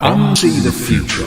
Unsee the future.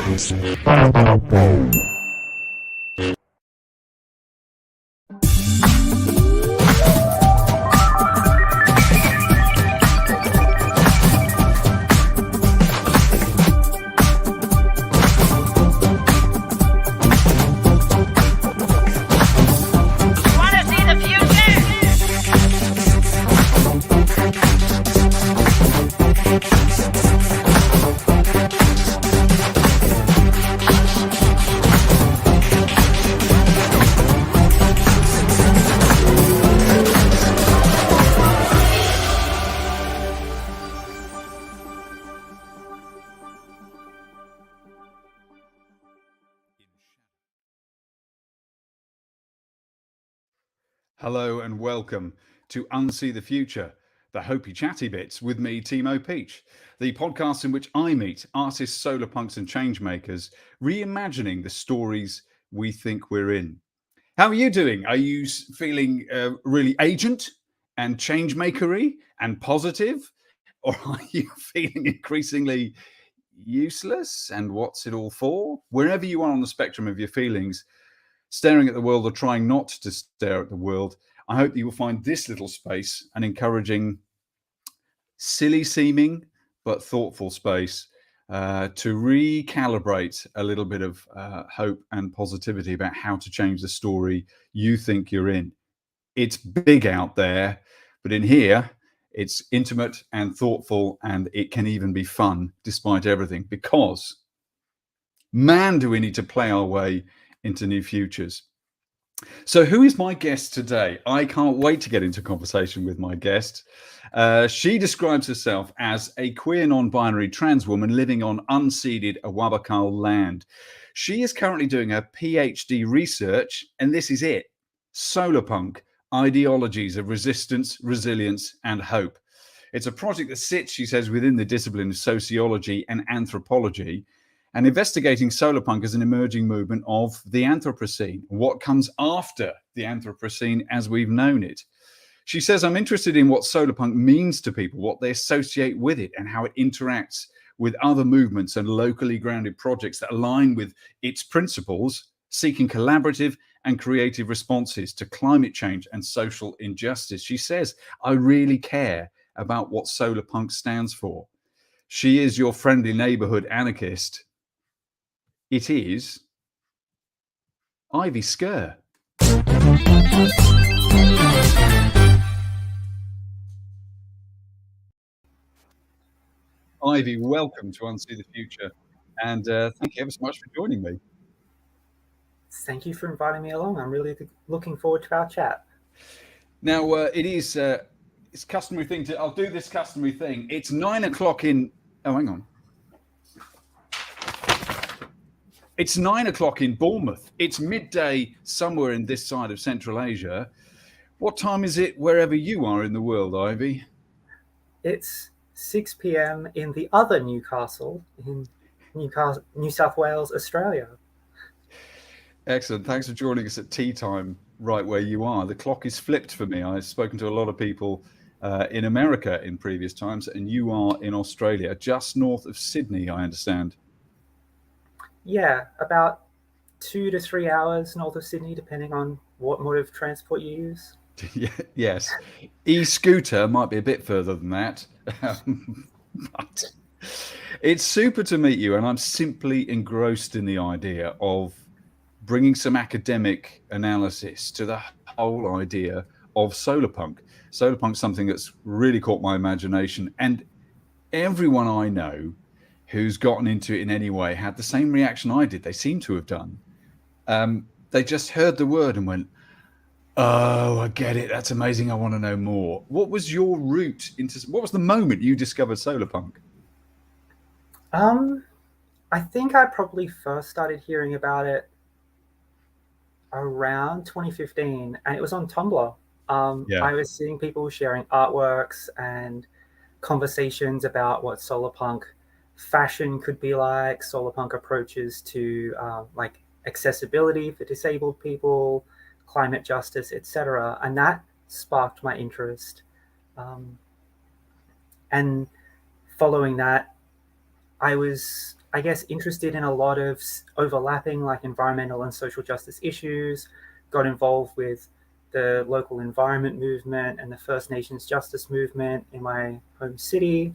Hello and welcome to Unsee the Future, the Hopeychattybits with me, Timo Peach, the podcast in which I meet artists, solarpunks and changemakers, reimagining the stories we think we're in. How are you doing? Are you feeling really agent and changemakery and positive? Or are you feeling increasingly useless and what's it all for? Wherever you are on the spectrum of your feelings, staring at the world or trying not to stare at the world, I hope that you will find this little space an encouraging, silly seeming, but thoughtful space to recalibrate a little bit of hope and positivity about how to change the story you think you're in. It's big out there, but in here, it's intimate and thoughtful, and it can even be fun despite everything, because man, do we need to play our way into new futures. So who is my guest today? I can't wait to get into conversation with my guest. She describes herself as a queer non-binary trans woman living on unceded Awabakal land. She is currently doing her PhD research, and this is it: Solarpunk, ideologies of resistance, resilience and hope. It's a project that sits, she says, within the discipline of sociology and anthropology, and investigating solarpunk as an emerging movement of the Anthropocene, what comes after the Anthropocene as we've known it. She says, I'm interested in what solarpunk means to people, what they associate with it, and how it interacts with other movements and locally grounded projects that align with its principles, seeking collaborative and creative responses to climate change and social injustice. She says, I really care about what solarpunk stands for. She is your friendly neighborhood anarchist. It is Ivy Scurr. Ivy, welcome to Unsee the Future, and thank you ever so much for joining me. Thank you for inviting me along. I'm really looking forward to our chat. Now, it's customary thing I'll do this customary thing. It's 9 o'clock in, hang on. It's 9 o'clock in Bournemouth. It's midday somewhere in this side of Central Asia. What time is it wherever you are in the world, Ivy? It's 6 p.m. in the other Newcastle, in New South Wales, Australia. Excellent. Thanks for joining us at tea time right where you are. The clock is flipped for me. I've spoken to a lot of people in America in previous times, and you are in Australia, just north of Sydney, I understand. Yeah, about 2 to 3 hours north of Sydney, depending on what mode of transport you use. Yes. E-scooter might be a bit further than that. But it's super to meet you, and I'm simply engrossed in the idea of bringing some academic analysis to the whole idea of solarpunk. Solarpunk's something that's really caught my imagination, and everyone I know who's gotten into it in any way had the same reaction I did. They seem to have done. They just heard the word and went, oh, I get it. That's amazing. I want to know more. What was your route into, what was the moment you discovered solarpunk? I think I probably first started hearing about it around 2015, and it was on Tumblr. I was seeing people sharing artworks and conversations about what solarpunk fashion could be like, solarpunk approaches to like accessibility for disabled people, climate justice, etc. And that sparked my interest. And following that, I was I guess, interested in a lot of overlapping like environmental and social justice issues, got involved with the local environment movement and the First Nations justice movement in my home city,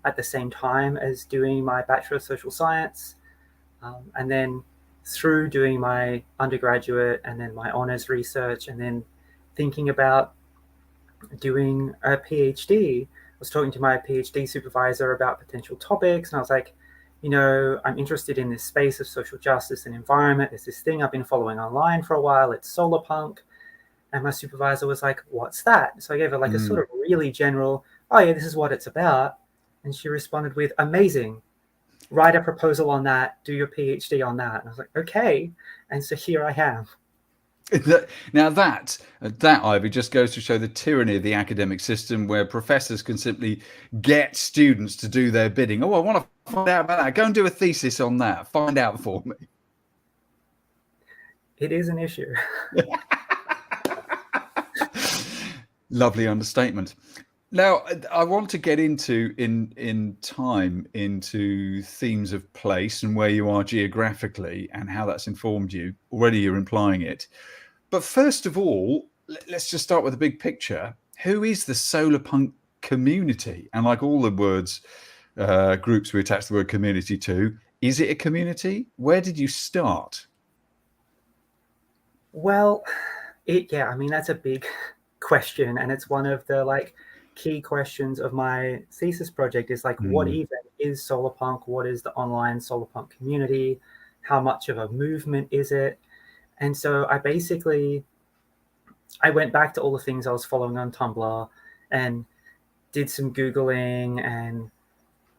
at the same time as doing my Bachelor of Social Science. And then through doing my undergraduate and then my honors research and then thinking about doing a PhD, I was talking to my PhD supervisor about potential topics, and I was like, I'm interested in this space of social justice and environment. There's this thing I've been following online for a while. It's Solarpunk. And my supervisor was like, what's that? So I gave her like a sort of really general, oh yeah, this is what it's about. And she responded with, amazing. Write a proposal on that, do your PhD on that. And I was like, okay. And so here I am. Now that Ivy just goes to show the tyranny of the academic system, where professors can simply get students to do their bidding. Oh, I want to find out about that. Go and do a thesis on that. Find out for me. It is an issue. Lovely understatement. Now, I want to get into into themes of place and where you are geographically and how that's informed you. Already you're implying it. But first of all, let's just start with the big picture. Who is the Solarpunk community? And like all the words, groups we attach the word community to, is it a community? Where did you start? Well, that's a big question. And it's one of the key questions of my thesis project is what even is Solarpunk? What is the online Solarpunk community? How much of a movement is it? And so I went back to all the things I was following on Tumblr and did some Googling and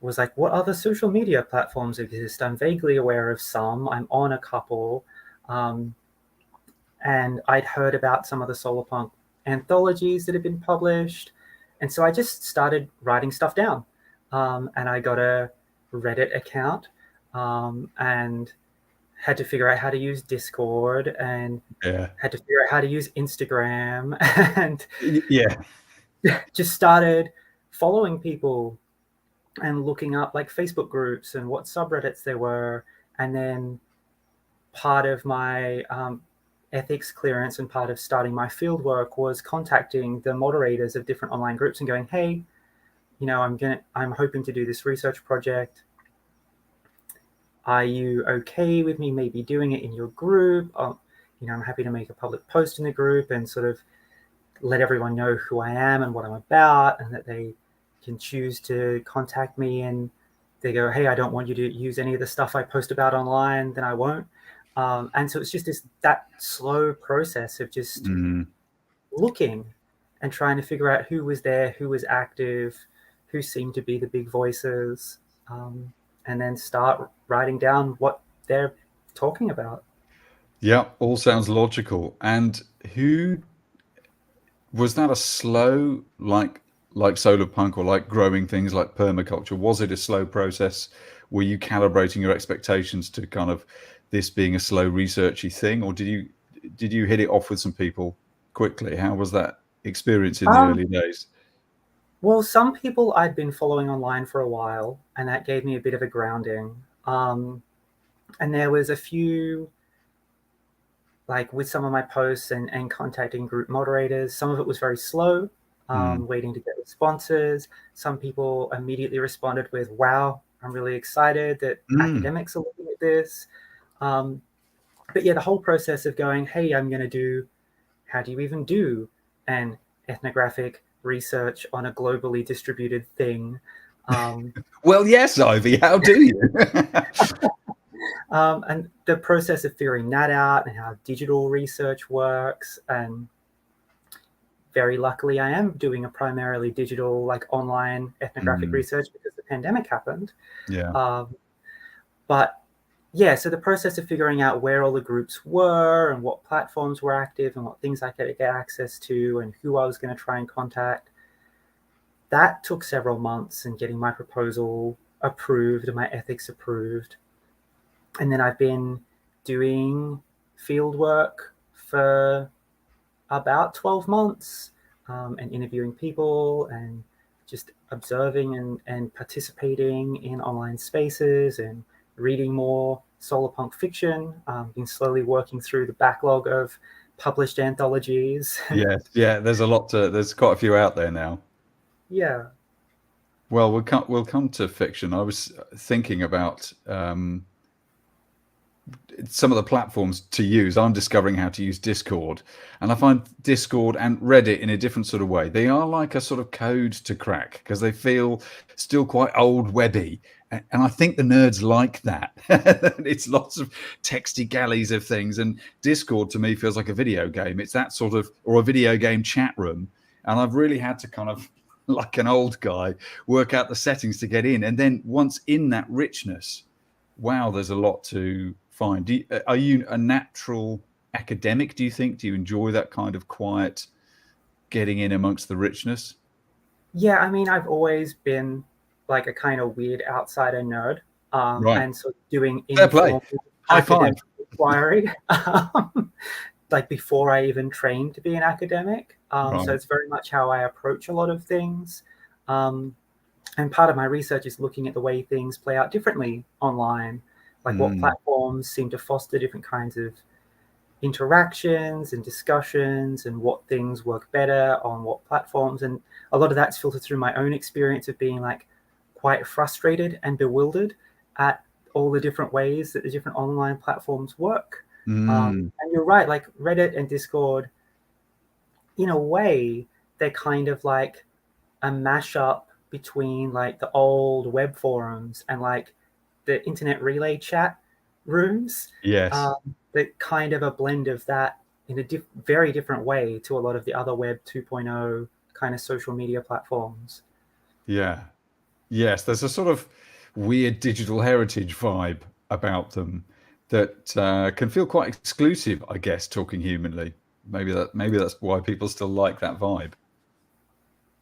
was like, what other social media platforms exist? I'm vaguely aware of some. I'm on a couple. And I'd heard about some of the Solarpunk anthologies that had been published. And so I just started writing stuff down. And I got a Reddit account and had to figure out how to use Discord and had to figure out how to use Instagram and just started following people and looking up Facebook groups and what subreddits there were. And then part of my ethics clearance and part of starting my field work was contacting the moderators of different online groups and going, hey, I'm hoping to do this research project. Are you okay with me maybe doing it in your group? I'm happy to make a public post in the group and sort of let everyone know who I am and what I'm about, and that they can choose to contact me and they go, hey, I don't want you to use any of the stuff I post about online, then I won't. And so it's just that slow process of just looking and trying to figure out who was there, who was active, who seemed to be the big voices, and then start writing down what they're talking about. Yeah, all sounds logical. And who was that? A slow, like Solarpunk or like growing things like permaculture? Was it a slow process? Were you calibrating your expectations to kind of this being a slow researchy thing, or did you hit it off with some people quickly? How was that experience in the early days? Well, some people I'd been following online for a while, and that gave me a bit of a grounding. And there was a few, with some of my posts and contacting group moderators, some of it was very slow, waiting to get responses. Some people immediately responded with, wow, I'm really excited that academics are looking at this. But yeah, the whole process of going, hey, how do you even do an ethnographic research on a globally distributed thing? Well, yes, Ivy, how do you? And the process of figuring that out and how digital research works. And very luckily, I am doing a primarily digital, online ethnographic research because the pandemic happened. Yeah. But yeah, so the process of figuring out where all the groups were and what platforms were active and what things I could get access to and who I was going to try and contact, that took several months, and getting my proposal approved and my ethics approved. And then I've been doing field work for about 12 months and interviewing people and just observing and participating in online spaces and reading more solarpunk fiction, been slowly working through the backlog of published anthologies. Yes, yeah. There's quite a few out there now. Yeah. Well, we'll come to fiction. I was thinking about some of the platforms to use. I'm discovering how to use Discord, and I find Discord and Reddit in a different sort of way. They are like a sort of code to crack because they feel still quite old webby, and I think the nerds like that. It's lots of texty galleys of things, and Discord to me feels like a video game. It's that sort of, or a video game chat room, and I've really had to kind of, like an old guy, work out the settings to get in, and then once in that richness, wow, there's a lot to find. Are you a natural academic, do you think? Do you enjoy that kind of quiet getting in amongst the richness? Yeah, I mean, I've always been like a kind of weird outsider nerd, Right. and so doing Fair play. informal High five. academic inquiry, like before I even trained to be an academic. Right. So it's very much how I approach a lot of things. And part of my research is looking at the way things play out differently online, like what platforms seem to foster different kinds of interactions and discussions, and what things work better on what platforms. And a lot of that's filtered through my own experience of being like quite frustrated and bewildered at all the different ways that the different online platforms work. And you're right, like Reddit and Discord, in a way, they're kind of like a mashup between like the old web forums and like the internet relay chat rooms. Yes. That kind of a blend of that in a very different way to a lot of the other web 2.0 kind of social media platforms. Yeah. Yes, there's a sort of weird digital heritage vibe about them that can feel quite exclusive, I guess, talking humanly. Maybe that's why people still like that vibe.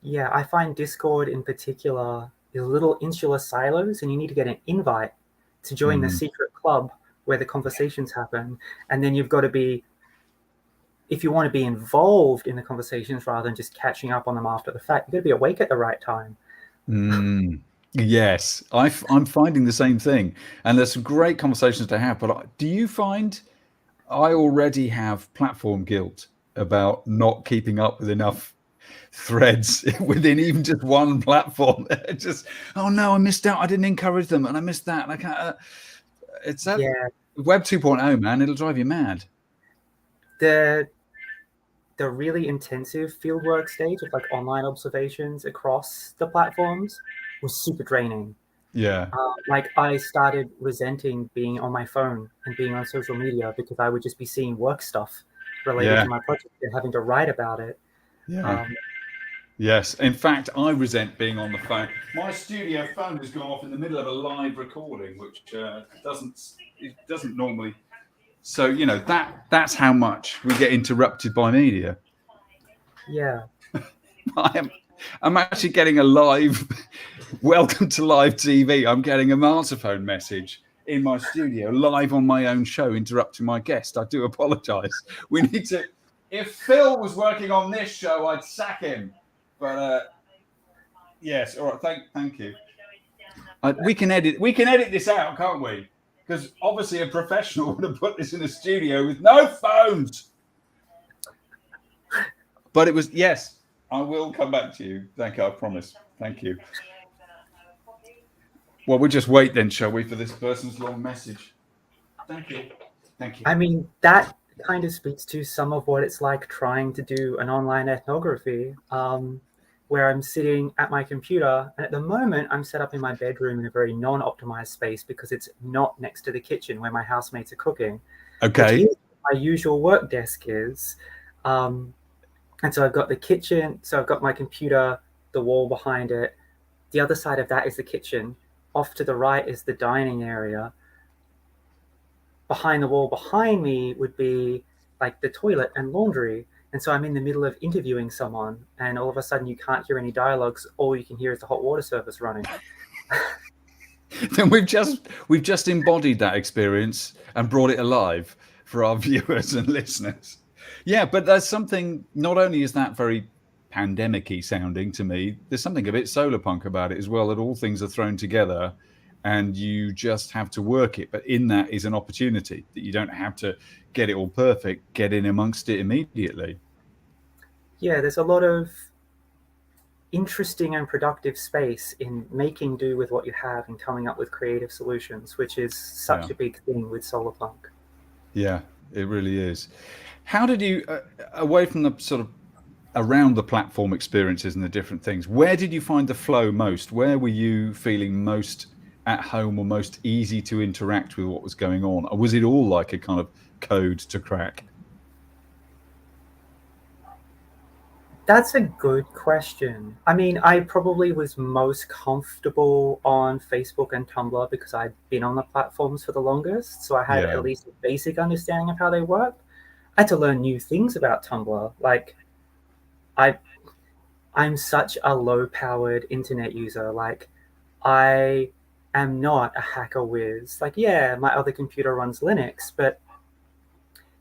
Yeah, I find Discord in particular is little insular silos, and you need to get an invite to join the secret club where the conversations happen. And then you've got to be, if you want to be involved in the conversations rather than just catching up on them after the fact, you've got to be awake at the right time. Yes, I'm finding the same thing. And there's some great conversations to have. But do you find I already have platform guilt about not keeping up with enough threads within even just one platform? Just, oh no, I missed out. I didn't encourage them, and I missed that. And I can't. It's that Web 2.0, man. It'll drive you mad. The really intensive fieldwork stage of like online observations across the platforms was super draining. Yeah. Like I started resenting being on my phone and being on social media because I would just be seeing work stuff related to my project and having to write about it. Yeah. Yes. In fact, I resent being on the phone. My studio phone has gone off in the middle of a live recording, which doesn't normally. So, you know, that's how much we get interrupted by media. Yeah. I'm actually getting a live welcome to live TV. I'm getting a Martaphone message in my studio live on my own show, interrupting my guest. I do apologize. We need to, if Phil was working on this show, I'd sack him. But yes, all right, thank you. We can edit this out, can't we? Because obviously a professional would have put this in a studio with no phones. But it was, yes, I will come back to you. Thank you, I promise. Thank you. Well, we'll just wait then, shall we, for this person's long message. Thank you. Thank you. I mean, that kind of speaks to some of what it's like trying to do an online ethnography, where I'm sitting at my computer, and at the moment I'm set up in my bedroom in a very non-optimized space because it's not next to the kitchen where my housemates are cooking. Okay. Which is my usual work desk is. And so I've got the kitchen, so I've got my computer, the wall behind it. The other side of that is the kitchen. Off to the right is the dining area. Behind the wall behind me would be like the toilet and laundry. And so I'm in the middle of interviewing someone, and all of a sudden you can't hear any dialogues. All you can hear is the hot water service running. Then we've just embodied that experience and brought it alive for our viewers and listeners. Yeah, but there's something, not only is that very pandemic-y sounding to me, there's something a bit solarpunk about it as well, that all things are thrown together and you just have to work it. But in that is an opportunity that you don't have to get it all perfect, get in amongst it immediately. Yeah, there's a lot of interesting and productive space in making do with what you have and coming up with creative solutions, which is such a big thing with Solarpunk. Yeah, it really is. How did you, away from the sort of around the platform experiences and the different things, where did you find the flow most? Where were you feeling most at home or most easy to interact with what was going on? Or was it all like a kind of code to crack? That's a good question. I mean, I probably was most comfortable on Facebook and Tumblr because I'd been on the platforms for the longest. So I had Yeah. at least a basic understanding of how they work. I had to learn new things about Tumblr. Like, I, I'm such a low-powered internet user. Like, I am not a hacker whiz. Like, yeah, my other computer runs Linux, but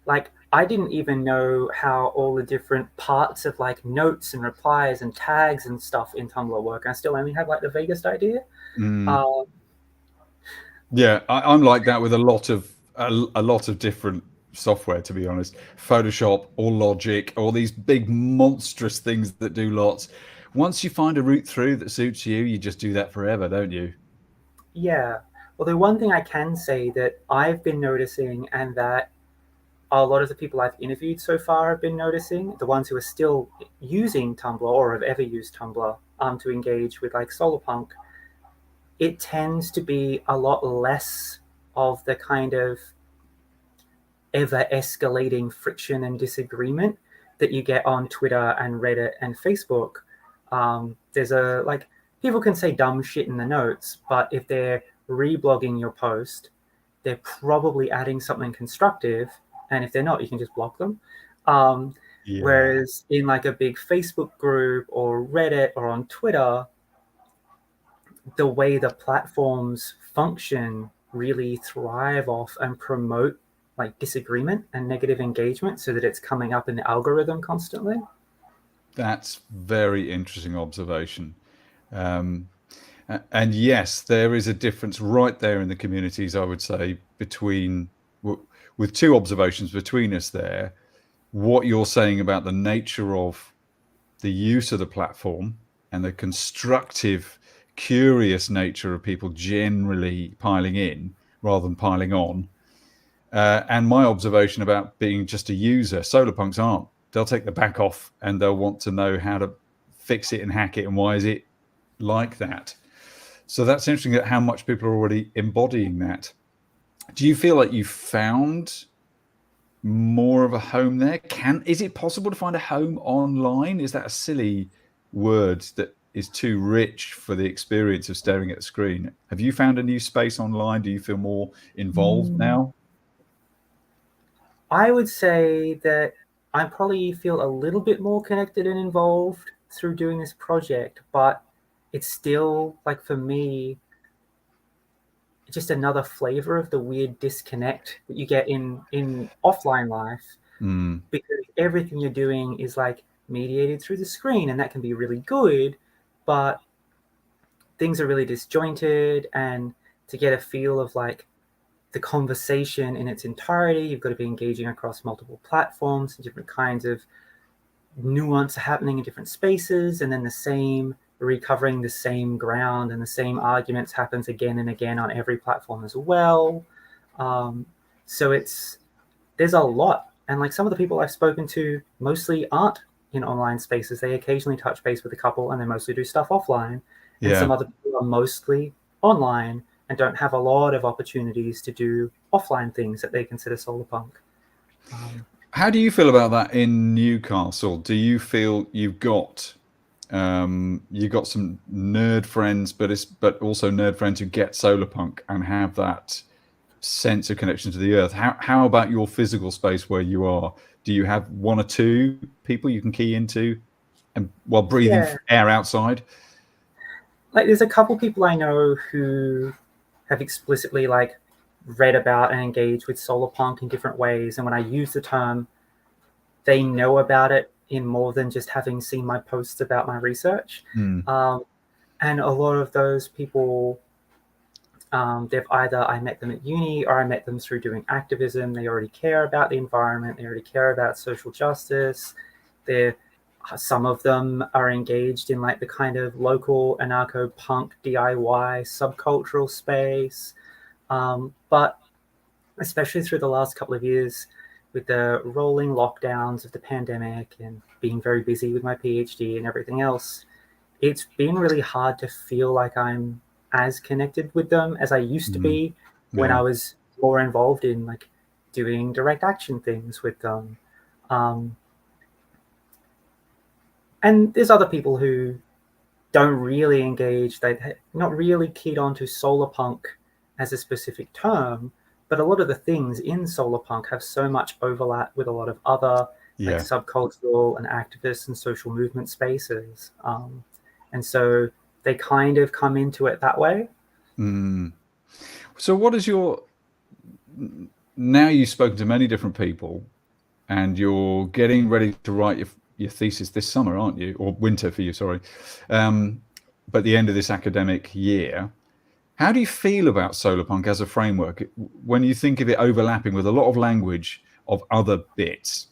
like I didn't even know how all the different parts of like notes and replies and tags and stuff in Tumblr work. I still only have like the vaguest idea. Yeah, I'm like that with a lot of different software, to be honest. Photoshop or Logic, all these big monstrous things that do lots. Once you find a route through that suits you, you just do that forever, don't you? Yeah. Well, the one thing I can say that I've been noticing and that a lot of the people I've interviewed so far have been noticing, the ones who are still using Tumblr or have ever used Tumblr to engage with like Solarpunk, it tends to be a lot less of the kind of ever escalating friction and disagreement that you get on Twitter and Reddit and Facebook. There's a like people can say dumb shit in the notes, but if they're reblogging your post, they're probably adding something constructive, and if they're not, you can just block them. Whereas in like a big Facebook group or Reddit or on Twitter, the way the platforms function really thrive off and promote like disagreement and negative engagement so that it's coming up in the algorithm constantly. That's very interesting observation. And yes, there is a difference right there in the communities, I would say, between with two observations between us there. What you're saying about the nature of the use of the platform and the constructive, curious nature of people generally piling in rather than piling on. And my observation about being just a user, Solarpunks aren't. They'll take the back off and they'll want to know how to fix it and hack it and why is it like that. So that's interesting at how much people are already embodying that. Do you feel like you found more of a home there? Is it possible to find a home online? Is that a silly word that is too rich for the experience of staring at the screen? Have you found a new space online? Do you feel more involved now? I would say that I probably feel a little bit more connected and involved through doing this project, but it's still like for me just another flavor of the weird disconnect that you get in offline life because everything you're doing is like mediated through the screen, and that can be really good, but things are really disjointed. And to get a feel of like the conversation in its entirety, you've got to be engaging across multiple platforms and different kinds of nuance happening in different spaces, and then the same recovering the same ground and the same arguments happens again and again on every platform as well. So there's a lot, and like some of the people I've spoken to mostly aren't in online spaces. They occasionally touch base with a couple, and they mostly do stuff offline. And some other people are mostly online and don't have a lot of opportunities to do offline things that they consider solarpunk. How do you feel about that in Newcastle? Do you feel you've got some nerd friends, but also nerd friends who get solarpunk and have that sense of connection to the earth? How about your physical space where you are? Do you have one or two people you can key into and while breathing air outside? Like there's a couple people I know who have explicitly like read about and engaged with solarpunk in different ways, and when I use the term, they know about it in more than just having seen my posts about my research. And a lot of those people They've either I met them at uni or I met them through doing activism. They already care about the environment. They already care about social justice. Some of them are engaged in like the kind of local anarcho-punk DIY subcultural space. But especially through the last couple of years with the rolling lockdowns of the pandemic and being very busy with my PhD and everything else, it's been really hard to feel like I'm as connected with them as I used to be when I was more involved in like doing direct action things with them. And there's other people who don't really engage. They're not really keyed on to solarpunk as a specific term, but a lot of the things in solarpunk have so much overlap with a lot of other like subcultural and activist and social movement spaces. And so they kind of come into it that way. So what is now you've spoken to many different people and you're getting ready to write your thesis this summer, aren't you? Or winter for you, sorry. But the end of this academic year, how do you feel about solarpunk as a framework when you think of it overlapping with a lot of language of other bits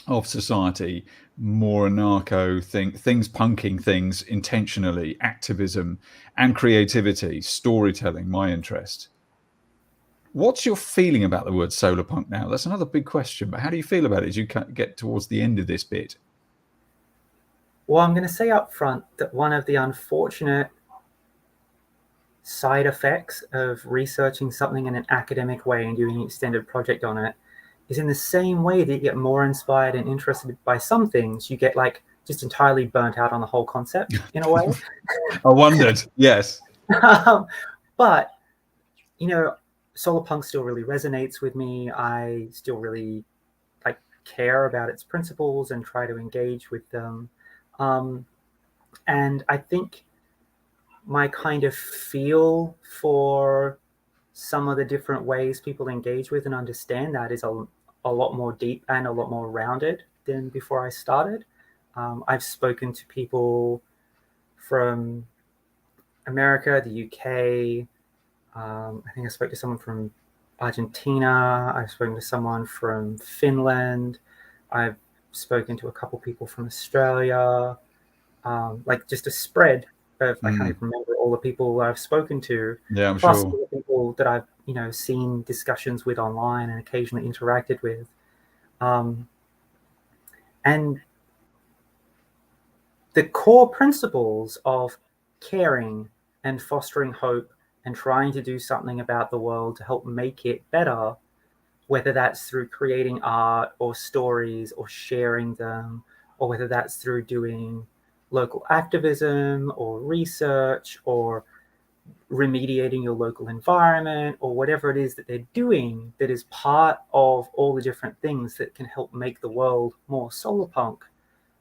of society, more anarcho things punking things intentionally, activism and creativity, storytelling, my interest? What's your feeling about the word solarpunk now? That's another big question, but how do you feel about it as you get towards the end of this bit? Well, I'm going to say up front that one of the unfortunate side effects of researching something in an academic way and doing an extended project on it is in the same way that you get more inspired and interested by some things, you get like just entirely burnt out on the whole concept in a way. I wondered, yes. But, you know, Solarpunk still really resonates with me. I still really like care about its principles and try to engage with them. And I think my kind of feel for some of the different ways people engage with and understand that is a lot more deep and a lot more rounded than before I started. I've spoken to people from America, the UK. I think I spoke to someone from Argentina. I've spoken to someone from Finland. I've spoken to a couple people from Australia. Like just a spread of, I can't even remember all the people I've spoken to. Yeah, I'm plus sure. all the people that I've, seen discussions with online and occasionally interacted with. And the core principles of caring and fostering hope and trying to do something about the world to help make it better, whether that's through creating art or stories or sharing them, or whether that's through doing local activism or research or remediating your local environment or whatever it is that they're doing that is part of all the different things that can help make the world more solarpunk.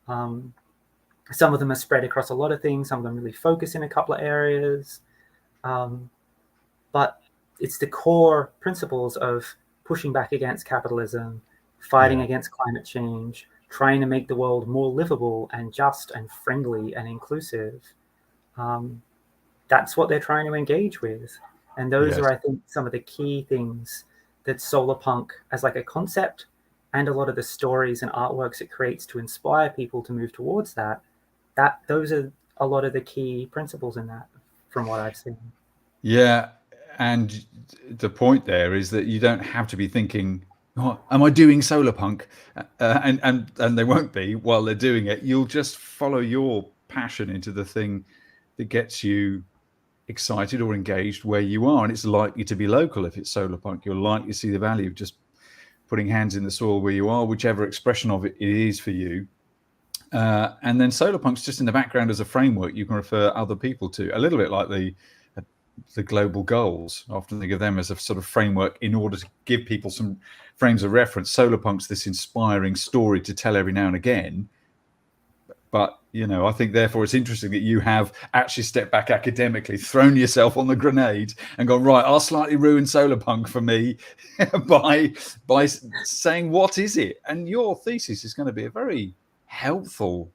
Some of them are spread across a lot of things. Some of them really focus in a couple of areas. But it's the core principles of pushing back against capitalism, fighting against climate change, trying to make the world more livable and just and friendly and inclusive. That's what they're trying to engage with. And those are, I think, some of the key things that solarpunk as like a concept and a lot of the stories and artworks it creates to inspire people to move towards that, those are a lot of the key principles in that from what I've seen. Yeah. And the point there is that you don't have to be thinking, oh, am I doing solarpunk? And they won't be while they're doing it. You'll just follow your passion into the thing that gets you excited or engaged where you are. And it's likely to be local if it's solarpunk. You're likely to see the value of just putting hands in the soil where you are, whichever expression of it is for you. And then solarpunk's just in the background as a framework you can refer other people to, a little bit like the global goals. I often think of them as a sort of framework in order to give people some frames of reference. Solarpunk's this inspiring story to tell every now and again. But, I think therefore it's interesting that you have actually stepped back academically, thrown yourself on the grenade and gone, right, I'll slightly ruin solarpunk for me by saying, what is it? And your thesis is going to be a very helpful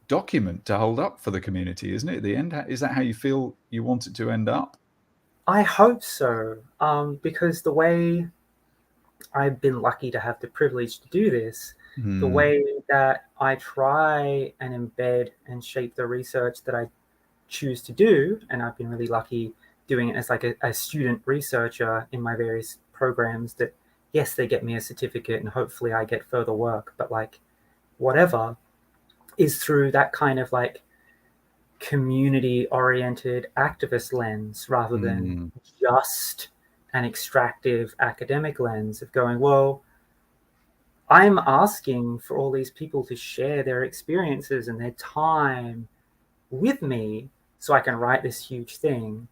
document to hold up for the community, isn't it? At the end, is that how you feel you want it to end up? I hope so, because the way I've been lucky to have the privilege to do this, the way that I try and embed and shape the research that I choose to do, and I've been really lucky doing it as like a student researcher in my various programs that, yes, they get me a certificate and hopefully I get further work, but like whatever, is through that kind of like community-oriented activist lens rather than just an extractive academic lens of going, well, I'm asking for all these people to share their experiences and their time with me so I can write this huge thing.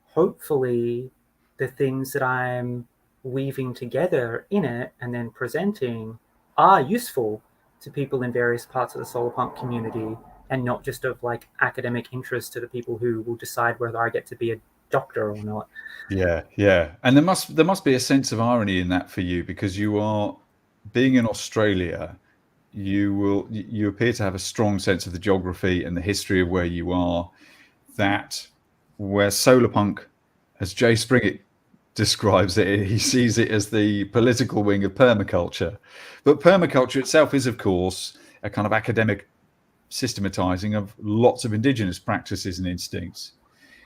Hopefully, the things that I'm weaving together in it and then presenting are useful to people in various parts of the Solarpunk community and not just of like academic interest to the people who will decide whether I get to be a doctor or not. Yeah. And there must be a sense of irony in that for you, because you are, being in Australia, you appear to have a strong sense of the geography and the history of where you are, that where Solarpunk, as Jay Springett describes it, he sees it as the political wing of permaculture. But permaculture itself is, of course, a kind of academic systematizing of lots of indigenous practices and instincts.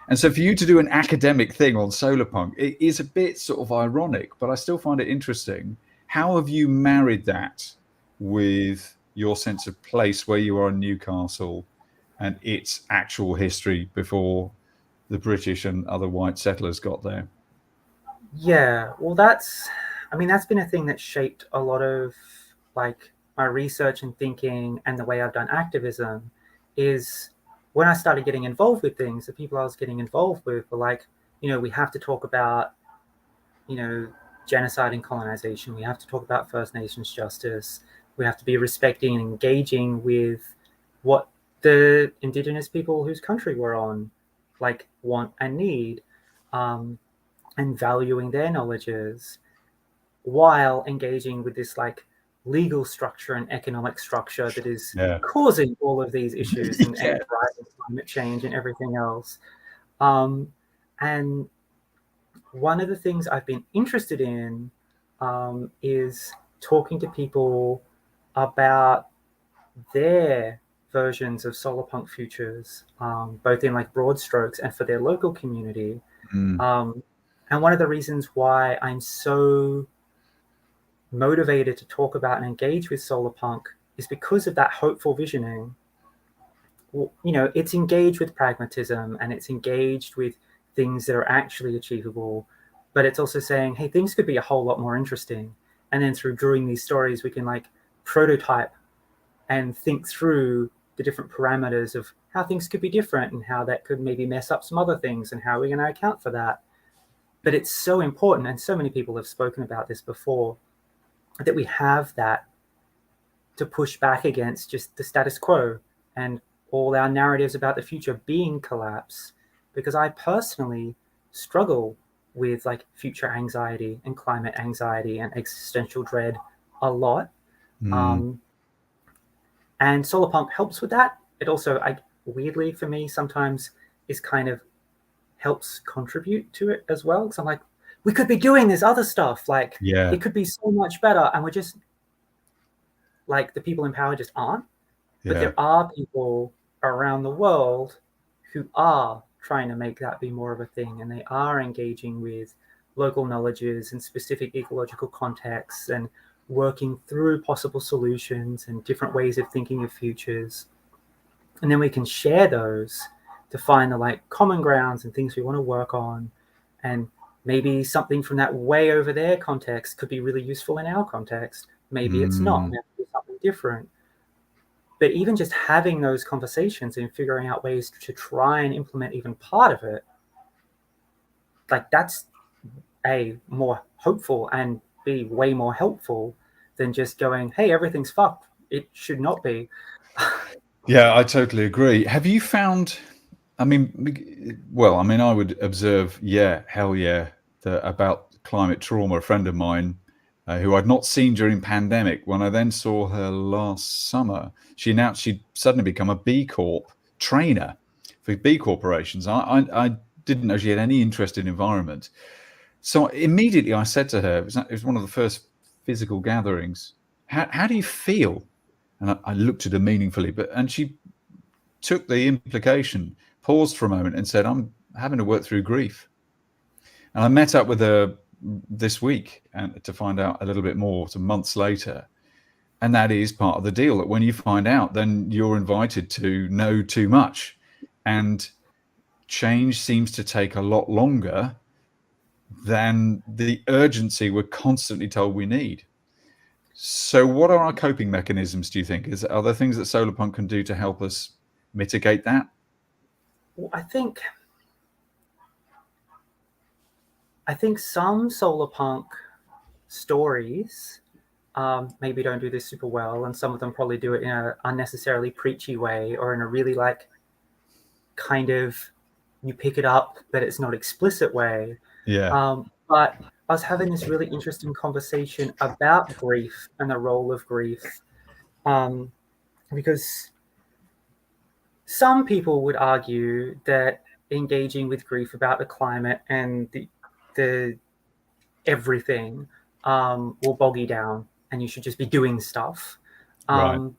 And so for you to do an academic thing on Solarpunk, it is a bit sort of ironic, but I still find it interesting. How have you married that with your sense of place where you are in Newcastle and its actual history before the British and other white settlers got there? Yeah, well, that's been a thing that shaped a lot of like my research and thinking and the way I've done activism is when I started getting involved with things, the people I was getting involved with were like, we have to talk about, genocide and colonization. We have to talk about First Nations justice. We have to be respecting and engaging with what the Indigenous people whose country we're on like want and need, and valuing their knowledges while engaging with this like legal structure and economic structure that is causing all of these issues and driving climate change and everything else. And one of the things I've been interested in is talking to people about their versions of solarpunk futures, both in like broad strokes and for their local community. And one of the reasons why I'm so motivated to talk about and engage with solarpunk is because of that hopeful visioning. It's engaged with pragmatism and it's engaged with things that are actually achievable, but it's also saying, hey, things could be a whole lot more interesting. And then through drawing these stories, we can like prototype and think through the different parameters of how things could be different and how that could maybe mess up some other things and how we're going to account for that. But it's so important, and so many people have spoken about this before, that we have that to push back against just the status quo and all our narratives about the future being collapse. Because I personally struggle with like future anxiety and climate anxiety and existential dread a lot. And Solarpunk helps with that. It also, weirdly for me, sometimes is kind of helps contribute to it as well. Because I'm like, we could be doing this other stuff. Like, it could be so much better. And we're just, like, the people in power just aren't. But there are people around the world who are trying to make that be more of a thing. And they are engaging with local knowledges and specific ecological contexts and working through possible solutions and different ways of thinking of futures. And then we can share those to find the like common grounds and things we want to work on. And maybe something from that way over there context could be really useful in our context. Maybe it's not. Maybe it's something different. But even just having those conversations and figuring out ways to try and implement even part of it, like that's A, more hopeful, and B, way more helpful than just going, hey, everything's fucked. It should not be. Yeah, I totally agree. Have you found, I would observe, hell yeah, about climate trauma. A friend of mine who I'd not seen during pandemic, when I then saw her last summer, she announced she'd suddenly become a B Corp trainer for B corporations. I didn't know she had any interest in environment. So immediately I said to her, it was one of the first physical gatherings, how do you feel? And I looked at her meaningfully, and she took the implication, paused for a moment and said, I'm having to work through grief. And I met up with her this week and to find out a little bit more, some months later. And that is part of the deal, that when you find out, then you're invited to know too much. And change seems to take a lot longer than the urgency we're constantly told we need. So what are our coping mechanisms, do you think? Are there things that Solarpunk can do to help us mitigate that? Well, I think some Solarpunk stories maybe don't do this super well, and some of them probably do it in an unnecessarily preachy way, or in a really like kind of you pick it up but it's not explicit way. But I was having this really interesting conversation about grief and the role of grief, because some people would argue that engaging with grief about the climate and the everything will bog you down, and you should just be doing stuff. But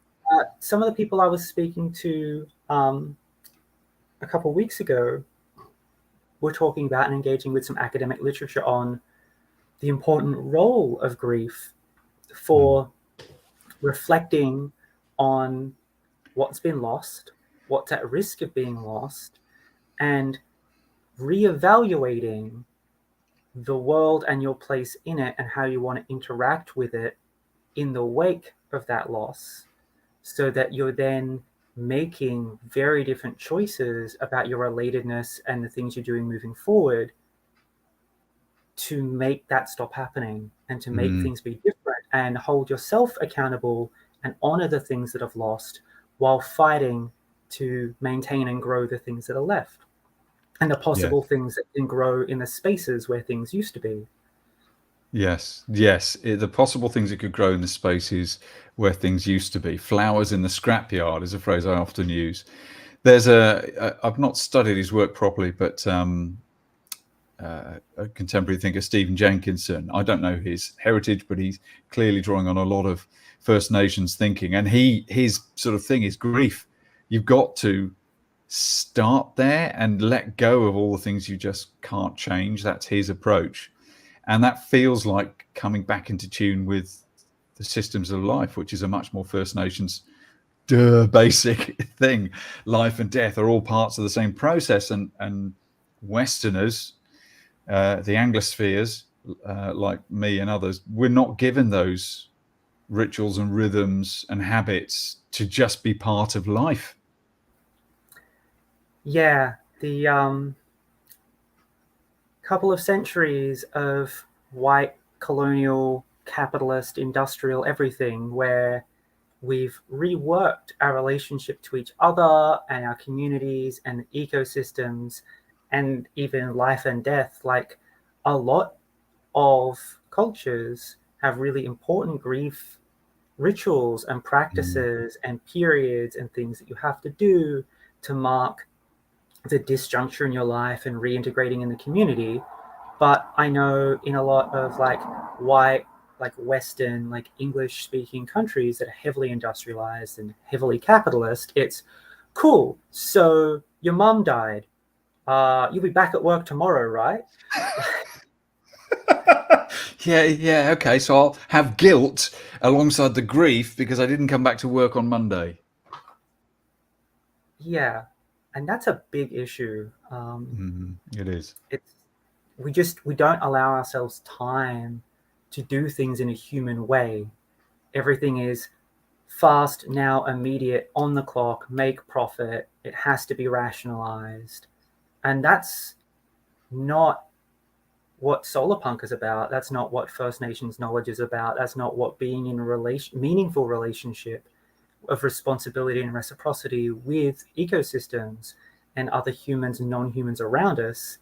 some of the people I was speaking to a couple of weeks ago were talking about and engaging with some academic literature on the important role of grief for reflecting on what's been lost, what's at risk of being lost, and reevaluating the world and your place in it and how you want to interact with it in the wake of that loss, so that you're then making very different choices about your relatedness and the things you're doing moving forward to make that stop happening and to make things be different and hold yourself accountable and honor the things that have lost while fighting to maintain and grow the things that are left and the possible things that can grow in the spaces where things used to be. Yes. The possible things that could grow in the spaces where things used to be. Flowers in the scrapyard is a phrase I often use. There's I've not studied his work properly, but a contemporary thinker, Stephen Jenkinson, I don't know his heritage, but he's clearly drawing on a lot of First Nations thinking. And his sort of thing is grief. You've got to start there and let go of all the things you just can't change. That's his approach. And that feels like coming back into tune with the systems of life, which is a much more First Nations basic thing. Life and death are all parts of the same process. And Westerners, the Anglospheres, like me and others, we're not given those rituals and rhythms and habits to just be part of life. Yeah, the couple of centuries of white colonial capitalist industrial everything, where we've reworked our relationship to each other and our communities and ecosystems and even life and death. Like, a lot of cultures have really important grief rituals and practices and periods and things that you have to do to mark the disjuncture in your life and reintegrating in the community. But I know in a lot of like white, like Western, like English speaking countries that are heavily industrialized and heavily capitalist, it's cool. So your mum died. You'll be back at work tomorrow, right? Yeah. Okay. So I'll have guilt alongside the grief because I didn't come back to work on Monday. Yeah. And that's a big issue. It is. We don't allow ourselves time to do things in a human way. Everything is fast, now, immediate, on the clock, make profit. It has to be rationalized. And that's not what Solarpunk is about. That's not what First Nations knowledge is about. That's not what being in a meaningful relationship of responsibility and reciprocity with ecosystems and other humans and non-humans around us.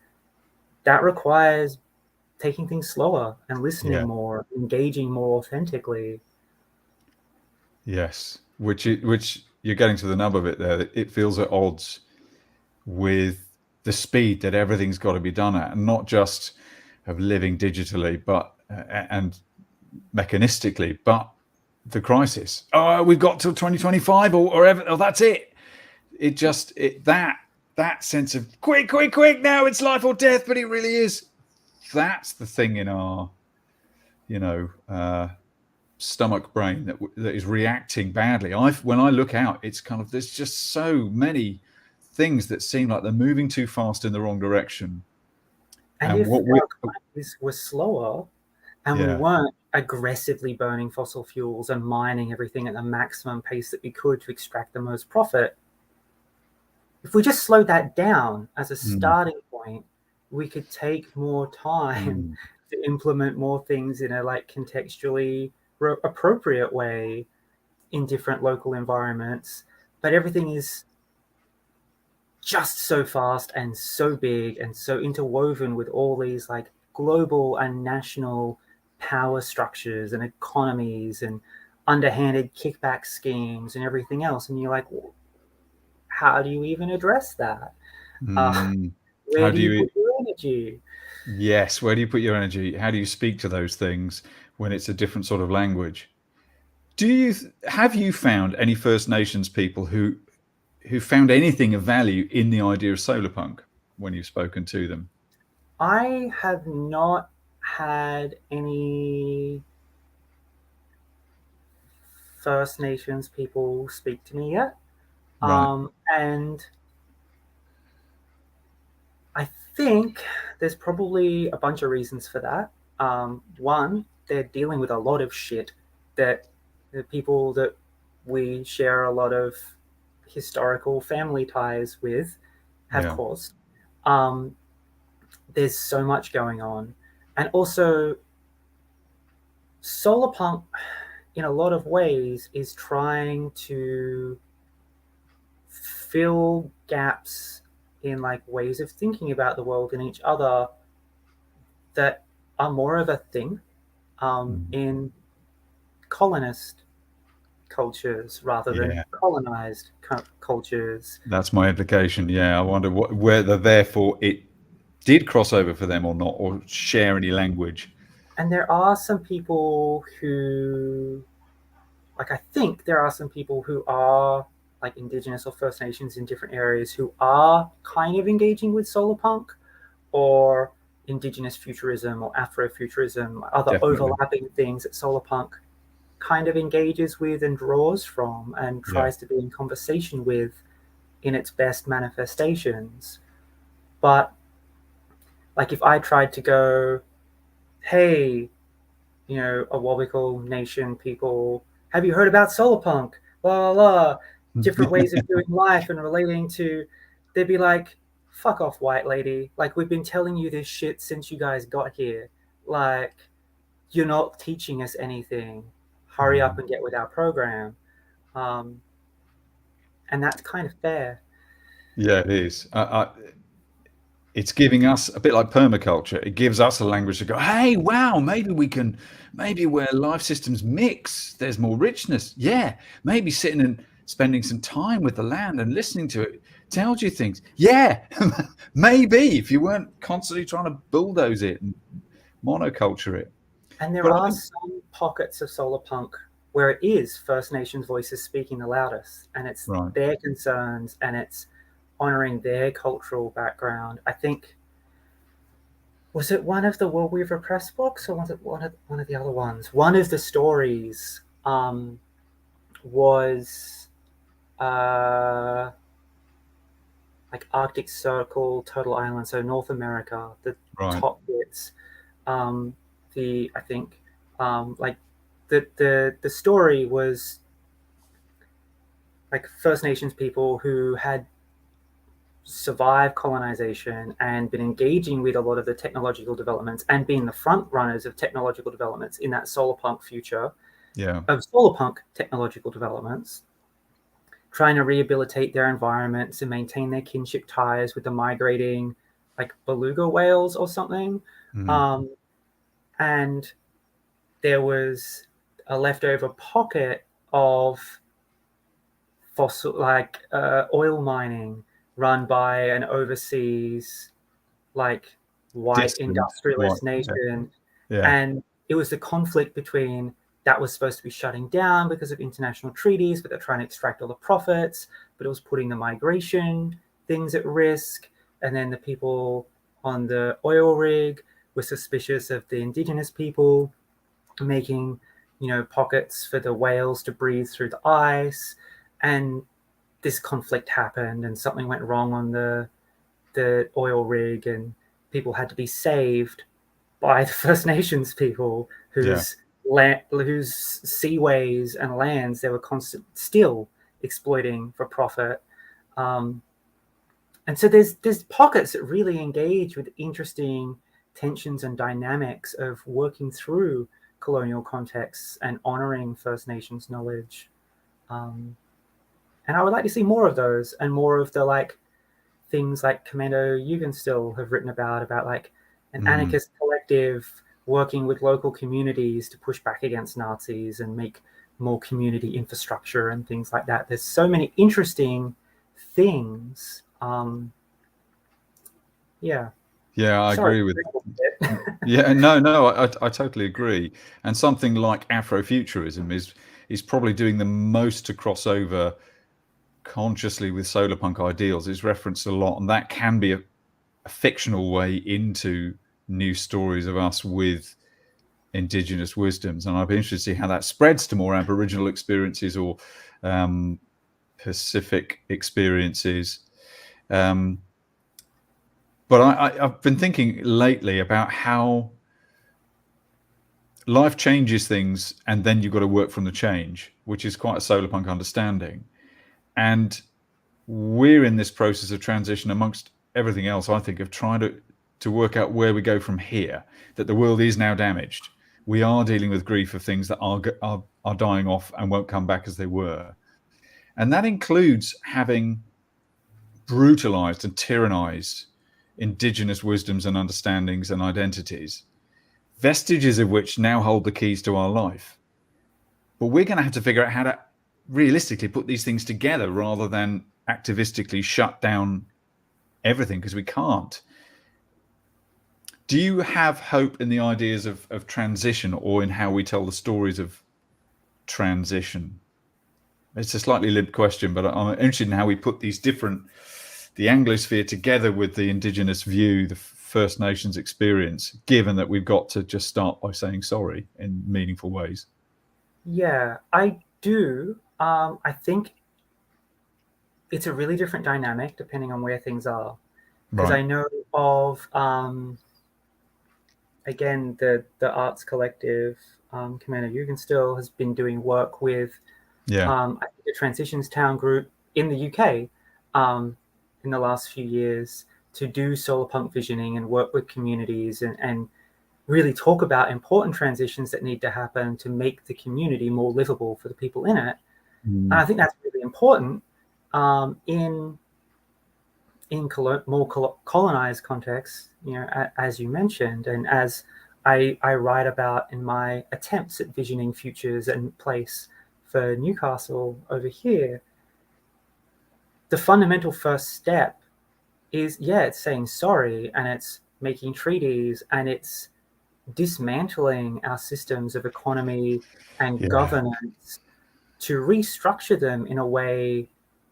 That requires taking things slower and listening more, engaging more authentically. Yes, which you're getting to the nub of it there. It feels at odds with the speed that everything's got to be done at, and not just of living digitally, but and mechanistically, but the crisis. Oh, we've got till 2025, or that's it. It just that sense of quick now, it's life or death, but it really is. That's the thing in our, stomach brain that is reacting badly. When I look out, it's kind of, there's just so many things that seem like they're moving too fast in the wrong direction. And if our economies were slower and we weren't aggressively burning fossil fuels and mining everything at the maximum pace that we could to extract the most profit, if we just slowed that down as a starting point, we could take more time to implement more things in a contextually appropriate way in different local environments. But everything is just so fast and so big and so interwoven with all these global and national power structures and economies and underhanded kickback schemes and everything else. And you're like, well, how do you even address that? Where do you put your energy? Yes, where do you put your energy? How do you speak to those things when it's a different sort of language? Have you found any First Nations people who found anything of value in the idea of solarpunk when you've spoken to them? I have not had any First Nations people speak to me yet. Right. And I think there's probably a bunch of reasons for that. One, they're dealing with a lot of shit that the people that we share a lot of historical family ties with have caused. There's so much going on. And also, Solarpunk, in a lot of ways, is trying to fill gaps in ways of thinking about the world and each other that are more of a thing in colonist cultures rather than colonized cultures. That's my implication. Yeah, I wonder whether therefore it did cross over for them or not, or share any language. And there are some people who, I think there are some people who are Indigenous or First Nations in different areas who are kind of engaging with solarpunk or Indigenous futurism or Afrofuturism, other overlapping things that solarpunk kind of engages with and draws from and tries to be in conversation with in its best manifestations. But if I tried to go, hey, Awabakal Nation people, have you heard about solarpunk? La la la, different ways of doing life and relating to, they'd be like, fuck off, white lady. We've been telling you this shit since you guys got here. You're not teaching us anything. Hurry up and get with our program. And that's kind of fair. Yeah, it is. It's giving us a bit like permaculture. It gives us a language to go, hey, wow, maybe where life systems mix, there's more richness. Yeah, maybe sitting and spending some time with the land and listening to it tells you things. Yeah, maybe if you weren't constantly trying to bulldoze it and monoculture it. And there are some pockets of solarpunk where it is First Nations voices speaking the loudest, and it's their concerns and it's honoring their cultural background. I think, was it one of the World Weaver Press books or was it one of the other ones? One of the stories was Arctic Circle, Turtle Island, so North America, the top bits. The story was First Nations people who had survived colonization and been engaging with a lot of the technological developments and been the front runners of technological developments in that solarpunk future of solarpunk technological developments, trying to rehabilitate their environments and maintain their kinship ties with the migrating beluga whales or something. And there was a leftover pocket of fossil oil mining run by an overseas, like, white Distant, industrialist white, nation. yeah, And it was the conflict between that was supposed to be shutting down because of international treaties, but they're trying to extract all the profits, but it was putting the migration things at risk. And then the people on the oil rig were suspicious of the indigenous people making, pockets for the whales to breathe through the ice. And this conflict happened and something went wrong on the oil rig, and people had to be saved by the First Nations people yeah, whose seaways and lands they were still exploiting for profit. Um, and so there's pockets that really engage with interesting tensions and dynamics of working through colonial contexts and honoring First Nations knowledge. Um, and I would like to see more of those, and more of the things like Commando Jugendstil have written about like an anarchist collective working with local communities to push back against Nazis and make more community infrastructure and things like that. There's so many interesting things. Yeah. I Sorry. agree with. Yeah, no, I totally agree. And something like Afrofuturism is probably doing the most to cross over consciously with solarpunk ideals. It's referenced a lot, and that can be a fictional way into new stories of us with indigenous wisdoms. And I'd be interested to see how that spreads to more Aboriginal experiences or Pacific experiences. But I've been thinking lately about how life changes things, and then you've got to work from the change, which is quite a solarpunk understanding. And we're in this process of transition amongst everything else, I think, of trying to work out where we go from here, that the world is now damaged. We are dealing with grief of things that are dying off and won't come back as they were. And that includes having brutalized and tyrannized indigenous wisdoms and understandings and identities, vestiges of which now hold the keys to our life. But we're going to have to figure out how to realistically put these things together rather than activistically shut down everything, because we can't. Do you have hope in the ideas of transition, or in how we tell the stories of transition? It's a slightly limp question, but I'm interested in how we put these different, the Anglosphere together with the indigenous view, the First Nations experience, given that we've got to just start by saying sorry in meaningful ways. Yeah, I do. I think it's a really different dynamic depending on where things are. Because Right. I know of, again, the arts collective, Commando Jugendstil, has been doing work with I think the Transitions Town group in the UK in the last few years to do solarpunk visioning and work with communities and really talk about important transitions that need to happen to make the community more livable for the people in it. And I think that's really important in more colonized contexts, as you mentioned, and as I write about in my attempts at visioning futures and place for Newcastle over here. The fundamental first step is, it's saying sorry, and it's making treaties, and it's dismantling our systems of economy and governance to restructure them in a way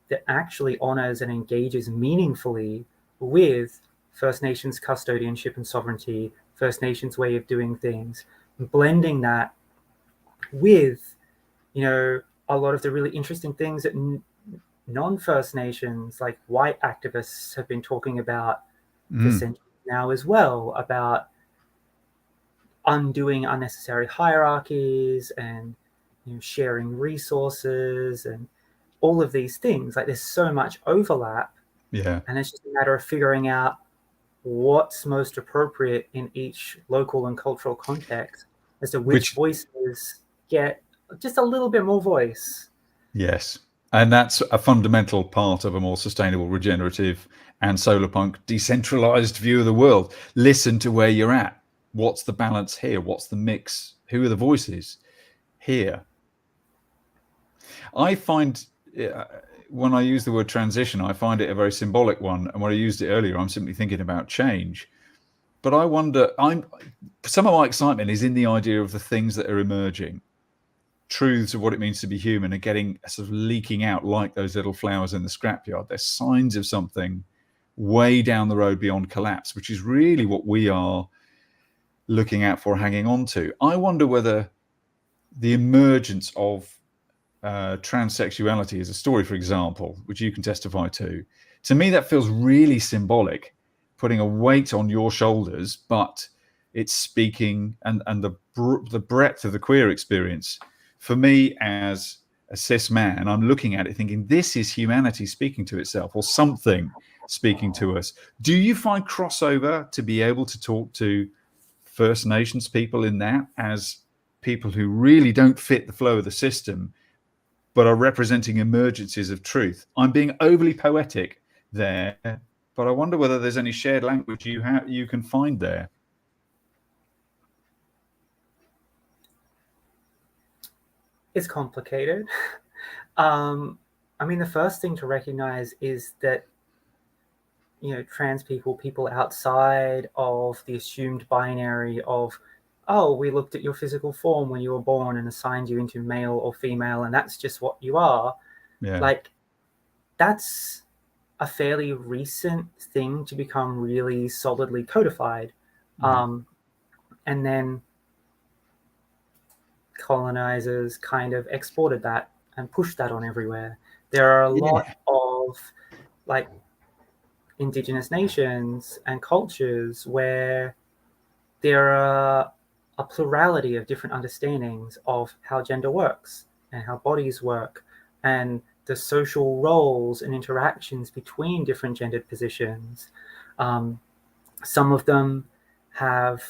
that actually honors and engages meaningfully with First Nations custodianship and sovereignty, First Nations way of doing things, blending that with, a lot of the really interesting things that non-First Nations, like white activists, have been talking about for centuries now as well, about undoing unnecessary hierarchies and sharing resources and all of these things. Like, there's so much overlap, and it's just a matter of figuring out what's most appropriate in each local and cultural context as to which voices get just a little bit more voice. Yes. And that's a fundamental part of a more sustainable, regenerative, and solarpunk decentralized view of the world. Listen to where you're at. What's the balance here? What's the mix? Who are the voices here? I find when I use the word transition, I find it a very symbolic one. And when I used it earlier, I'm simply thinking about change. But I wonder, some of my excitement is in the idea of the things that are emerging, truths of what it means to be human, and getting sort of leaking out like those little flowers in the scrapyard. They're signs of something way down the road beyond collapse, which is really what we are looking out for, hanging on to. I wonder whether the emergence of transsexuality as a story, for example, which you can testify to me, that feels really symbolic, putting a weight on your shoulders, but it's speaking, and the breadth of the queer experience. For me, as a cis man, I'm looking at it thinking, this is humanity speaking to itself, or something speaking to us. Do you find crossover to be able to talk to First Nations people in that, as people who really don't fit the flow of the system, but are representing emergencies of truth? I'm being overly poetic there, but I wonder whether there's any shared language you can find there. It's complicated. I mean, the first thing to recognize is that, you know, trans people outside of the assumed binary of, oh, we looked at your physical form when you were born and assigned you into male or female, and that's just what you are. Yeah. Like, that's a fairly recent thing to become really solidly codified. And then colonizers kind of exported that and pushed that on everywhere. There are a lot of like indigenous nations and cultures where there are a plurality of different understandings of how gender works and how bodies work, and the social roles and interactions between different gendered positions. Some of them have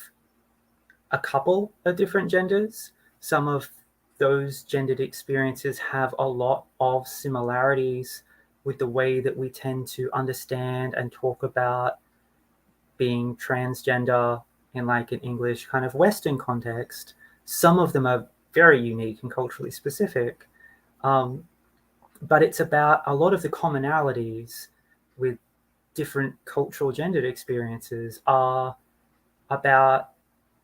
a couple of different genders. Some of those gendered experiences have a lot of similarities with the way that we tend to understand and talk about being transgender in like an English kind of Western context. Some of them are very unique and culturally specific. But it's about a lot of the commonalities with different cultural gendered experiences are about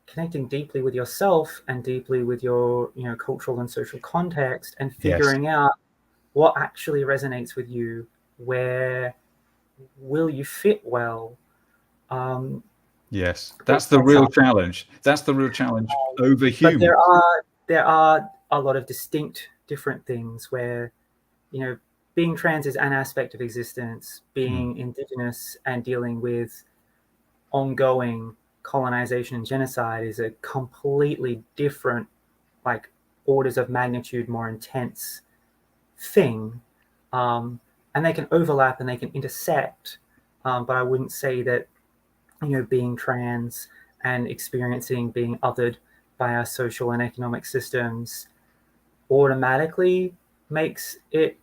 connecting deeply with yourself and deeply with your, you know, cultural and social context, and figuring out what actually resonates with you, where will you fit well. Yes, that's the real challenge. That's the real challenge over humans. But there are a lot of distinct different things where, you know, being trans is an aspect of existence. Being indigenous and dealing with ongoing colonization and genocide is a completely different, like, orders of magnitude more intense thing. And they can overlap and they can intersect. But I wouldn't say that, you know, being trans and experiencing being othered by our social and economic systems automatically makes it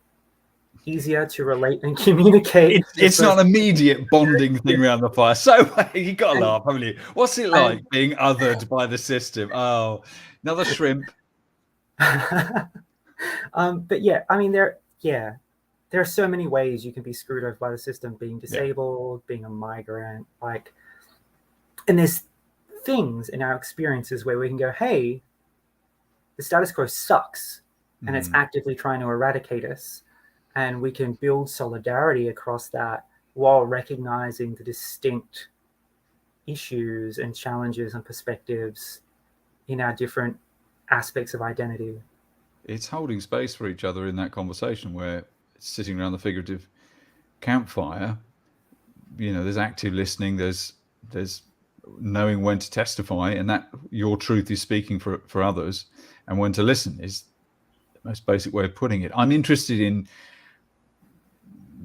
easier to relate and communicate. It's not an immediate bonding thing around the fire. So you got to laugh, haven't you? What's it like being othered by the system? Oh, another shrimp. But yeah, I mean, there are so many ways you can be screwed over by the system, being disabled, being a migrant, like, and there's things in our experiences where we can go, hey, the status quo sucks and it's actively trying to eradicate us. And we can build solidarity across that while recognizing the distinct issues and challenges and perspectives in our different aspects of identity. It's holding space for each other in that conversation, where sitting around the figurative campfire, you know, there's active listening, there's knowing when to testify, and that your truth is speaking for others, and when to listen is the most basic way of putting it. I'm interested in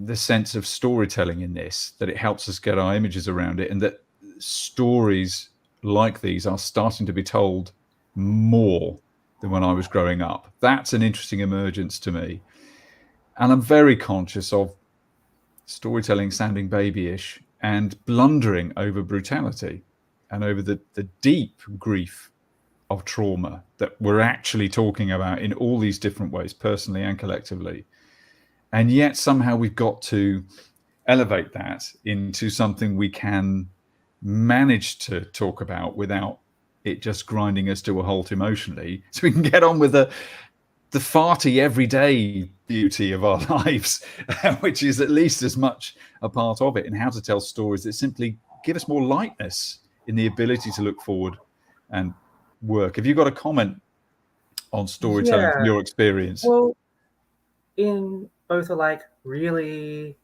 the sense of storytelling in this, that it helps us get our images around it, and that stories like these are starting to be told more than when I was growing up. That's an interesting emergence to me. And I'm very conscious of storytelling sounding babyish and blundering over brutality and over the deep grief of trauma that we're actually talking about in all these different ways, personally and collectively. And yet somehow we've got to elevate that into something we can manage to talk about without it just grinding us to a halt emotionally, so we can get on with the farty everyday beauty of our lives, which is at least as much a part of it, and how to tell stories that simply give us more lightness in the ability to look forward and work. Have you got a comment on storytelling from Yeah. your experience? Well, in both a like really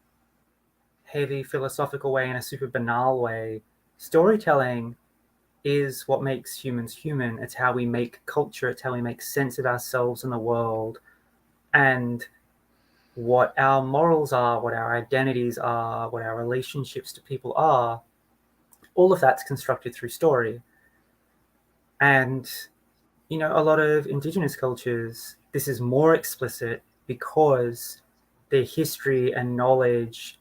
heavy philosophical way and a super banal way, storytelling is what makes humans human. It's how we make culture. It's how we make sense of ourselves and the world, and what our morals are, what our identities are, what our relationships to people are. All of that's constructed through story. And, you know, a lot of Indigenous cultures, this is more explicit because their history and knowledge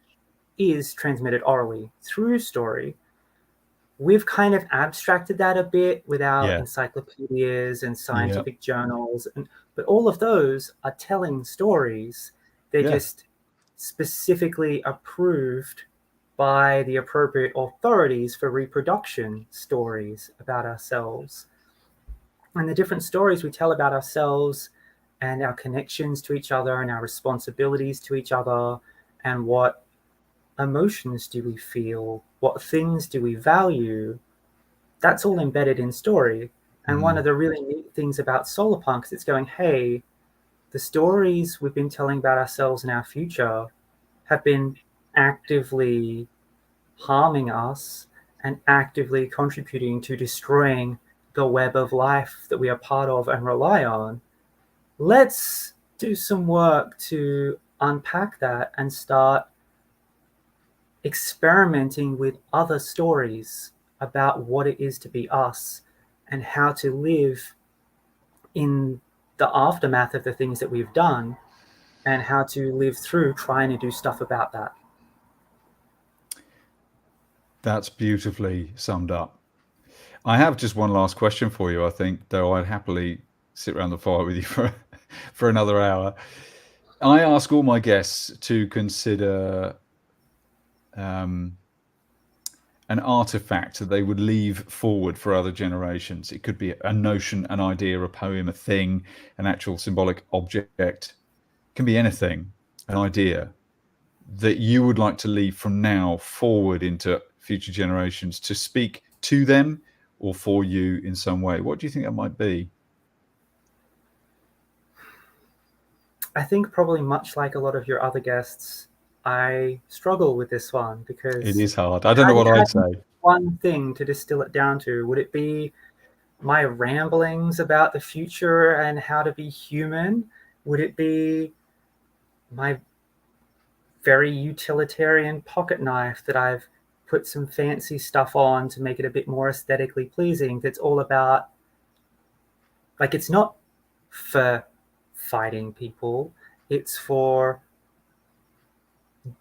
is transmitted orally through story. We've kind of abstracted that a bit with our Yeah. encyclopedias and scientific journals, but all of those are telling stories. They're just specifically approved by the appropriate authorities for reproduction stories about ourselves. And the different stories we tell about ourselves and our connections to each other and our responsibilities to each other, and what emotions do we feel, what things do we value, that's all embedded in story. And one of the really neat things about Solarpunk is it's going, hey, the stories we've been telling about ourselves and our future have been actively harming us and actively contributing to destroying the web of life that we are part of and rely on. Let's do some work to unpack that and start experimenting with other stories about what it is to be us and how to live in the aftermath of the things that we've done, and how to live through trying to do stuff about that. That's beautifully summed up. I have just one last question for you, I think, though I'd happily sit around the fire with you for another hour. I ask all my guests to consider an artifact that they would leave forward for other generations. It could be a notion, an idea, a poem, a thing, an actual symbolic object. It can be anything, an idea that you would like to leave from now forward into future generations to speak to them or for you in some way. What do you think that might be? I think probably much like a lot of your other guests, I struggle with this one It because is hard. I don't know what I'd say. one thing to distill it down to. Would it be my ramblings about the future and how to be human? Would it be my very utilitarian pocket knife that I've put some fancy stuff on to make it a bit more aesthetically pleasing? That's all about, like, it's not for fighting people, it's for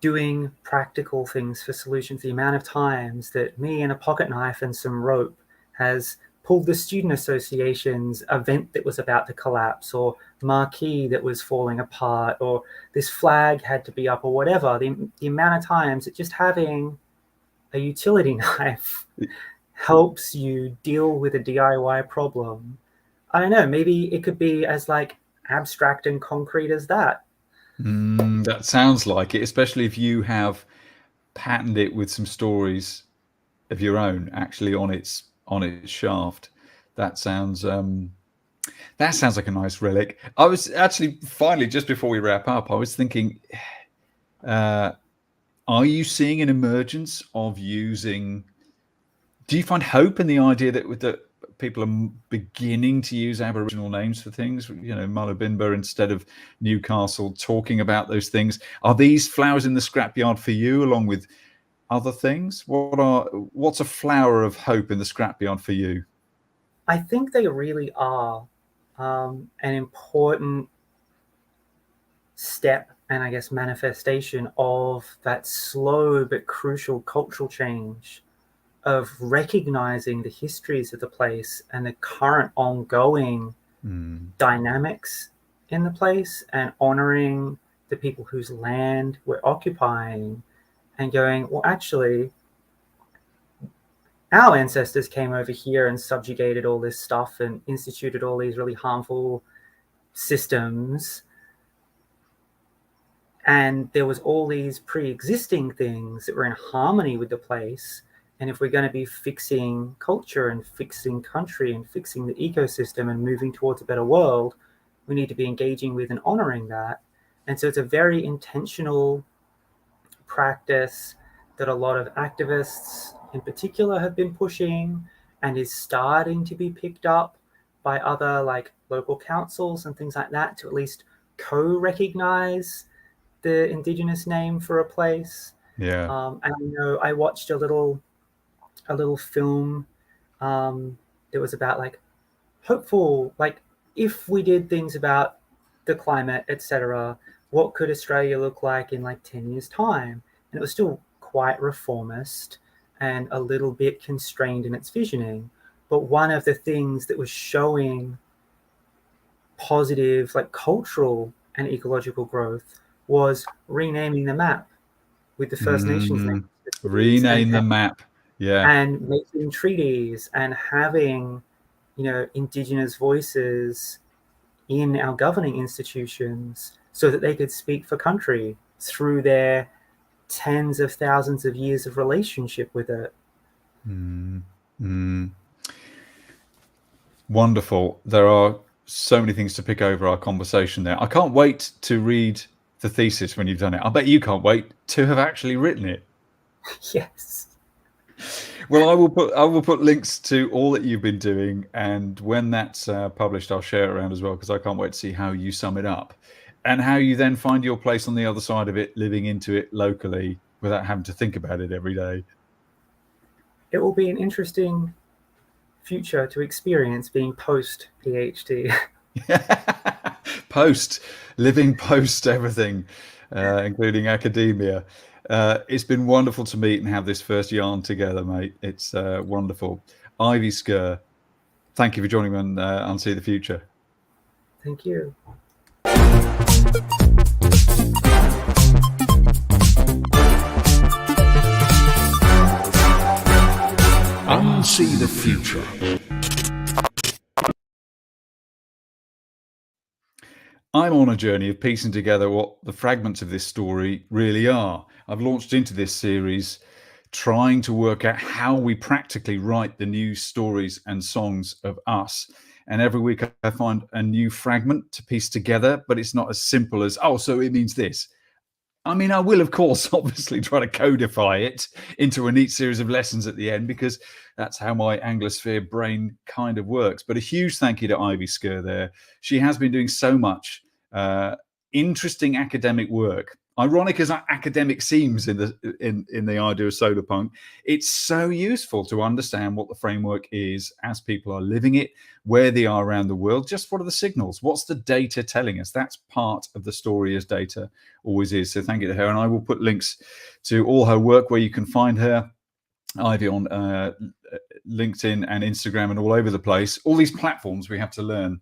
doing practical things for solutions. The amount of times that me and a pocket knife and some rope has pulled the student association's event that was about to collapse, or marquee that was falling apart, or this flag had to be up, or whatever. The amount of times that just having a utility knife helps you deal with a DIY problem. I don't know, maybe it could be as like abstract and concrete as that. That sounds like it, especially if you have patterned it with some stories of your own actually on its shaft. That sounds like a nice relic. I was actually, finally, just before we wrap up, I was thinking, are you seeing an emergence of using, do you find hope in the idea that people are beginning to use Aboriginal names for things, you know, Mullumbimba instead of Newcastle, talking about those things? Are these flowers in the scrapyard for you, along with other things? What's a flower of hope in the scrapyard for you? I think they really are an important step and, I guess, manifestation of that slow but crucial cultural change of recognizing the histories of the place and the current ongoing dynamics in the place, and honoring the people whose land we're occupying, and going, well, actually, our ancestors came over here and subjugated all this stuff and instituted all these really harmful systems. And there was all these pre-existing things that were in harmony with the place. And if we're going to be fixing culture and fixing country and fixing the ecosystem and moving towards a better world, we need to be engaging with and honoring that. And so it's a very intentional practice that a lot of activists in particular have been pushing, and is starting to be picked up by other like local councils and things like that, to at least co-recognize the Indigenous name for a place. Yeah. And I know I watched a little film that was about like hopeful, like if we did things about the climate, etc., what could Australia look like in like 10 years' time? And it was still quite reformist and a little bit constrained in its visioning. But one of the things that was showing positive, like ncultural and ecological growth was renaming the map with the First Nations names. Rename the map. Yeah. And making treaties and having, you know, Indigenous voices in our governing institutions so that they could speak for country through their tens of thousands of years of relationship with it. Wonderful. There are so many things to pick over our conversation there. I can't wait to read the thesis when you've done it. I bet you can't wait to have actually written it. Yes. Well, I will put links to all that you've been doing, and when that's published, I'll share it around as well, because I can't wait to see how you sum it up and how you then find your place on the other side of it, living into it locally without having to think about it every day. It will be an interesting future to experience being post PhD. Living post everything, including academia. It's been wonderful to meet and have this first yarn together, mate. It's wonderful. Ivy Scurr, thank you for joining me on Unsee the Future. Thank you. Unsee the Future. I'm on a journey of piecing together what the fragments of this story really are. I've launched into this series trying to work out how we practically write the new stories and songs of us. And every week I find a new fragment to piece together, but it's not as simple as, oh, so it means this. I mean, I will, of course, obviously try to codify it into a neat series of lessons at the end, because that's how my Anglosphere brain kind of works. But a huge thank you to Ivy Scurr there. She has been doing so much interesting academic work. Ironic as academic seems in the idea of Solarpunk, it's so useful to understand what the framework is as people are living it, where they are around the world. Just what are the signals? What's the data telling us? That's part of the story, as data always is. So thank you to her. And I will put links to all her work where you can find her, Ivy, on LinkedIn and Instagram and all over the place. All these platforms we have to learn.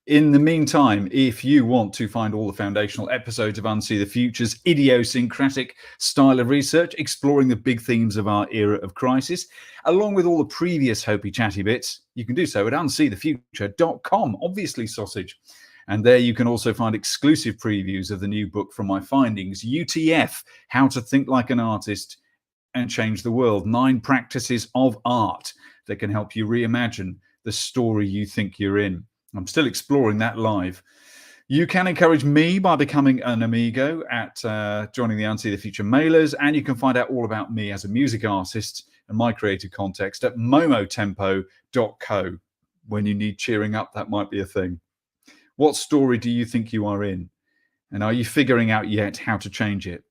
In the meantime, if you want to find all the foundational episodes of Unsee the Future's idiosyncratic style of research, exploring the big themes of our era of crisis, along with all the previous Hopeychattybits, you can do so at unseethefuture.com, obviously sausage. And there you can also find exclusive previews of the new book from my findings, UTF, How to Think Like an Artist and Change the World, 9 practices of art that can help you reimagine the story you think you're in. I'm still exploring that live. You can encourage me by becoming an amigo at joining the Unsee the Future mailers, and you can find out all about me as a music artist and my creative context at momotempo.co. When you need cheering up, that might be a thing. What story do you think you are in? And are you figuring out yet how to change it?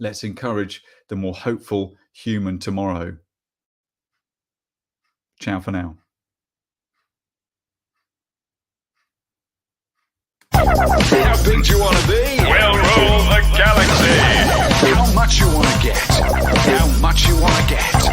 Let's encourage the more hopeful human tomorrow. Ciao for now. How big do you want to be? We'll rule the galaxy. How much you want to get? How much you want to get?